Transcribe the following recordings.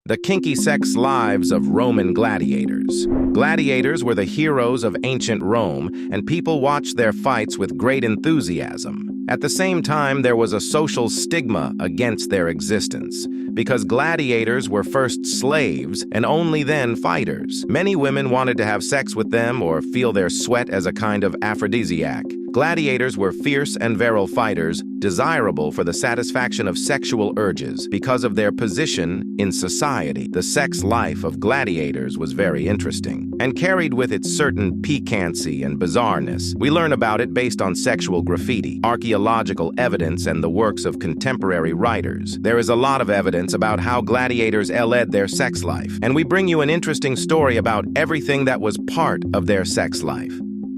The kinky sex lives of Roman gladiators. Gladiators were the heroes of ancient Rome, and people watched their fights with great enthusiasm. At the same time, there was a social stigma against their existence, because gladiators were first slaves and only then fighters. Many women wanted to have sex with them or feel their sweat as a kind of aphrodisiac. Gladiators were fierce and virile fighters, desirable for the satisfaction of sexual urges because of their position in society. The sex life of gladiators was very interesting and carried with it certain piquancy and bizarreness. We learn about it based on sexual graffiti, archaeological evidence, and the works of contemporary writers. There is a lot of evidence about how gladiators led their sex life, and we bring you an interesting story about everything that was part of their sex life.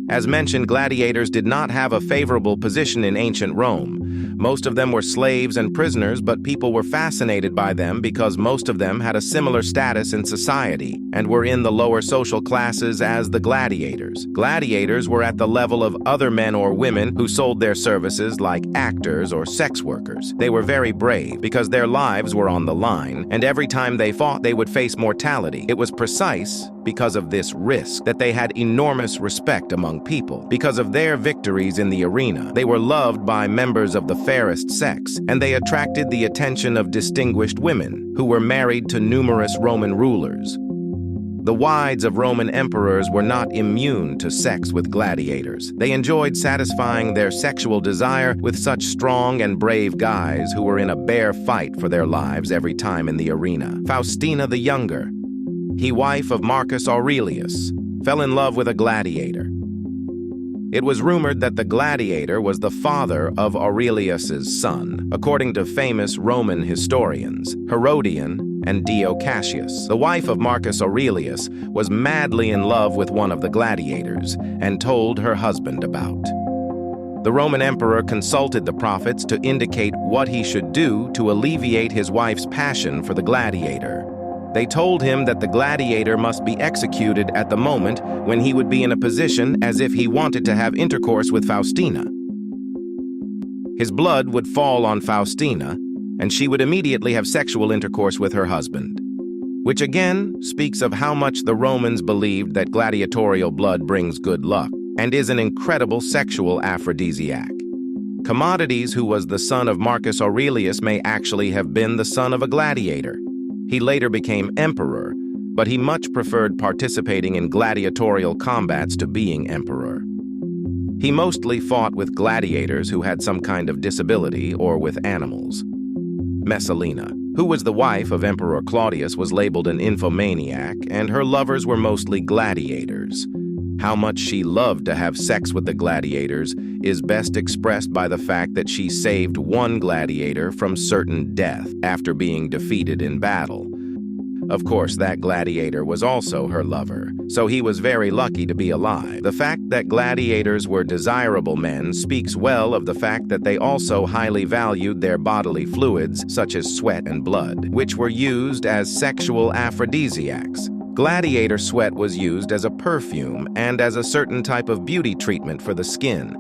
As mentioned, gladiators did not have a favorable position in ancient Rome. Most of them were slaves and prisoners, but people were fascinated by them because most of them had a similar status in society and were in the lower social classes as the gladiators. Gladiators were at the level of other men or women who sold their services like actors or sex workers. They were very brave because their lives were on the line, and every time they fought, they would face mortality. It was precise because of this risk that they had enormous respect among people. Because of their victories in the arena, they were loved by members of the fairest sex, and they attracted the attention of distinguished women who were married to numerous Roman rulers. The wives of Roman emperors were not immune to sex with gladiators. They enjoyed satisfying their sexual desire with such strong and brave guys who were in a bare fight for their lives every time in the arena. Faustina the Younger, he wife of Marcus Aurelius, fell in love with a gladiator. It was rumored that the gladiator was the father of Aurelius's son, according to famous Roman historians, Herodian and Dio Cassius. The wife of Marcus Aurelius was madly in love with one of the gladiators and told her husband about. The Roman emperor consulted the prophets to indicate what he should do to alleviate his wife's passion for the gladiator. They told him that the gladiator must be executed at the moment when he would be in a position as if he wanted to have intercourse with Faustina. His blood would fall on Faustina, and she would immediately have sexual intercourse with her husband, which again speaks of how much the Romans believed that gladiatorial blood brings good luck and is an incredible sexual aphrodisiac. Commodities, who was the son of Marcus Aurelius, may actually have been the son of a gladiator. He later became emperor, but he much preferred participating in gladiatorial combats to being emperor. He mostly fought with gladiators who had some kind of disability or with animals. Messalina, who was the wife of Emperor Claudius, was labeled an infomaniac, and her lovers were mostly gladiators. How much she loved to have sex with the gladiators is best expressed by the fact that she saved one gladiator from certain death after being defeated in battle. Of course, that gladiator was also her lover, so he was very lucky to be alive. The fact that gladiators were desirable men speaks well of the fact that they also highly valued their bodily fluids, such as sweat and blood, which were used as sexual aphrodisiacs. Gladiator sweat was used as a perfume and as a certain type of beauty treatment for the skin.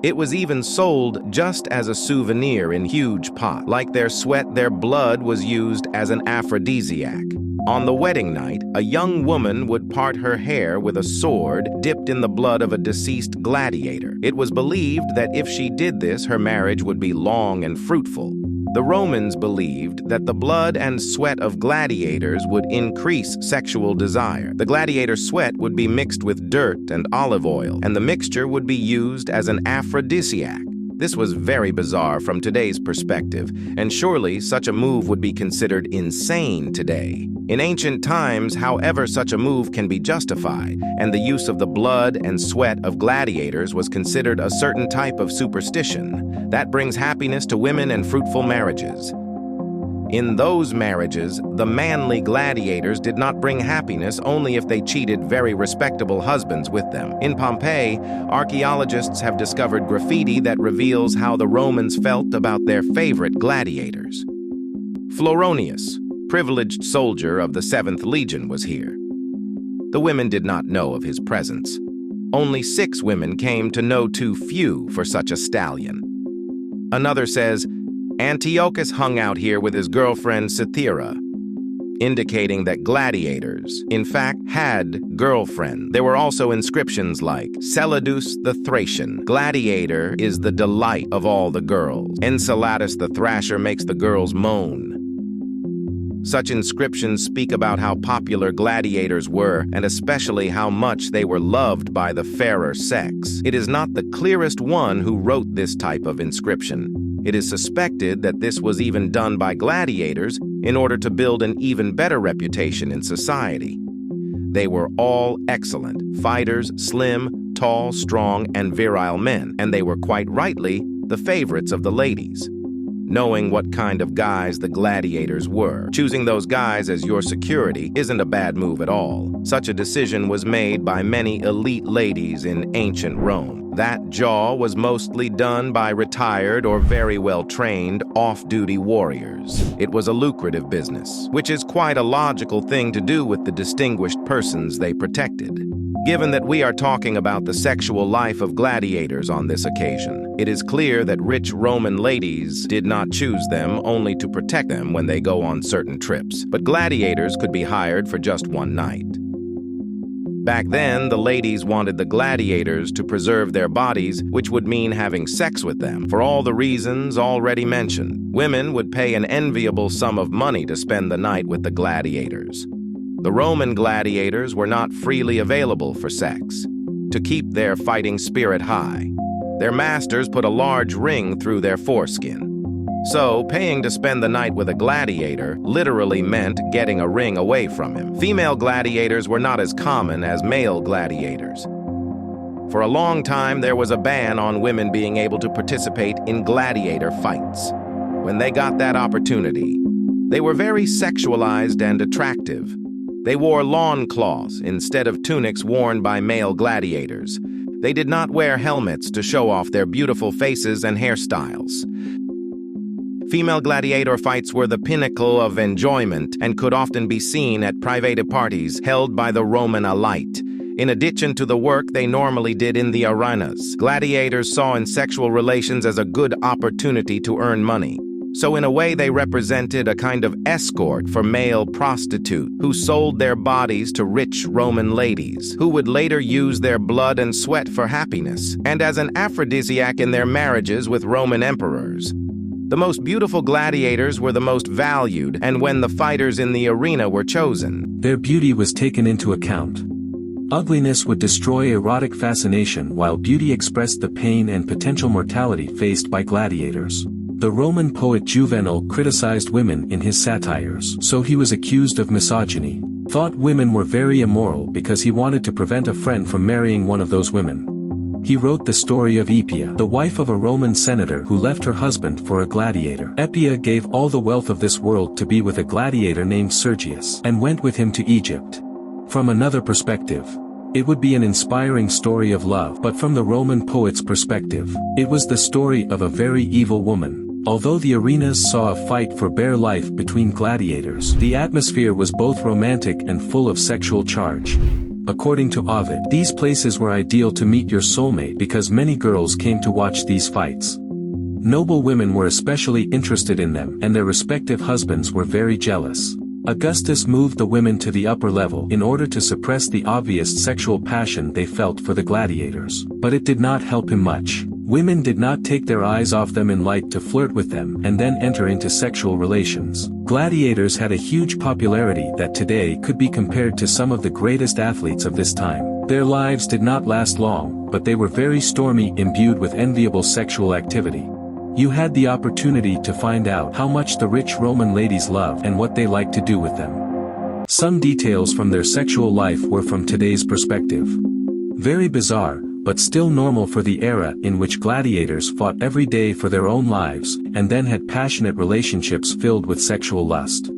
It was even sold just as a souvenir in huge pots. Like their sweat, their blood was used as an aphrodisiac. On the wedding night, a young woman would part her hair with a sword dipped in the blood of a deceased gladiator. It was believed that if she did this, her marriage would be long and fruitful. The Romans believed that the blood and sweat of gladiators would increase sexual desire. The gladiator sweat would be mixed with dirt and olive oil, and the mixture would be used as an aphrodisiac. This was very bizarre from today's perspective, and surely such a move would be considered insane today. In ancient times, however, such a move can be justified, and the use of the blood and sweat of gladiators was considered a certain type of superstition that brings happiness to women and fruitful marriages. In those marriages, the manly gladiators did not bring happiness only if they cheated very respectable husbands with them. In Pompeii, archaeologists have discovered graffiti that reveals how the Romans felt about their favorite gladiators. Floronius, privileged soldier of the 7th Legion, was here. The women did not know of his presence. Only 6 women came to know too few for such a stallion. Another says, Antiochus hung out here with his girlfriend Cythera. indicating that gladiators, in fact, had girlfriends. There were also inscriptions like, Celadus the Thracian, gladiator is the delight of all the girls. Enceladus the Thrasher makes the girls moan. Such inscriptions speak about how popular gladiators were, and especially how much they were loved by the fairer sex. It is not the clearest one who wrote this type of inscription. It is suspected that this was even done by gladiators in order to build an even better reputation in society. They were all excellent fighters, slim, tall, strong, and virile men, and they were quite rightly the favorites of the ladies. Knowing what kind of guys the gladiators were, choosing those guys as your security isn't a bad move at all. Such a decision was made by many elite ladies in ancient Rome. That jaw was mostly done by retired or very well-trained off-duty warriors. It was a lucrative business, which is quite a logical thing to do with the distinguished persons they protected. Given that we are talking about the sexual life of gladiators on this occasion, it is clear that rich Roman ladies did not choose them only to protect them when they go on certain trips, but gladiators could be hired for just one night. Back then, the ladies wanted the gladiators to preserve their bodies, which would mean having sex with them. For all the reasons already mentioned, women would pay an enviable sum of money to spend the night with the gladiators. The Roman gladiators were not freely available for sex. To keep their fighting spirit high, their masters put a large ring through their foreskin. So, paying to spend the night with a gladiator literally meant getting a ring away from him. Female gladiators were not as common as male gladiators. For a long time, there was a ban on women being able to participate in gladiator fights. When they got that opportunity, they were very sexualized and attractive. They wore lawn cloths instead of tunics worn by male gladiators. They did not wear helmets to show off their beautiful faces and hairstyles. Female gladiator fights were the pinnacle of enjoyment and could often be seen at private parties held by the Roman elite. In addition to the work they normally did in the arenas, gladiators saw in sexual relations as a good opportunity to earn money. So in a way they represented a kind of escort for male prostitutes who sold their bodies to rich Roman ladies, who would later use their blood and sweat for happiness, and as an aphrodisiac in their marriages with Roman emperors. The most beautiful gladiators were the most valued, and when the fighters in the arena were chosen, their beauty was taken into account. Ugliness would destroy erotic fascination, while beauty expressed the pain and potential mortality faced by gladiators. The Roman poet Juvenal criticized women in his satires, so he was accused of misogyny. Thought women were very immoral because he wanted to prevent a friend from marrying one of those women. He wrote the story of Eppia, the wife of a Roman senator who left her husband for a gladiator. Eppia gave all the wealth of this world to be with a gladiator named Sergius, and went with him to Egypt. From another perspective, it would be an inspiring story of love, but from the Roman poet's perspective, it was the story of a very evil woman. Although the arenas saw a fight for bare life between gladiators, the atmosphere was both romantic and full of sexual charge. According to Ovid, these places were ideal to meet your soulmate because many girls came to watch these fights. Noble women were especially interested in them, and their respective husbands were very jealous. Augustus moved the women to the upper level in order to suppress the obvious sexual passion they felt for the gladiators. But it did not help him much. Women did not take their eyes off them in light to flirt with them and then enter into sexual relations. Gladiators had a huge popularity that today could be compared to some of the greatest athletes of this time. Their lives did not last long, but they were very stormy, imbued with enviable sexual activity. You had the opportunity to find out how much the rich Roman ladies loved and what they liked to do with them. Some details from their sexual life were from today's perspective. Very bizarre, but still normal for the era in which gladiators fought every day for their own lives, and then had passionate relationships filled with sexual lust.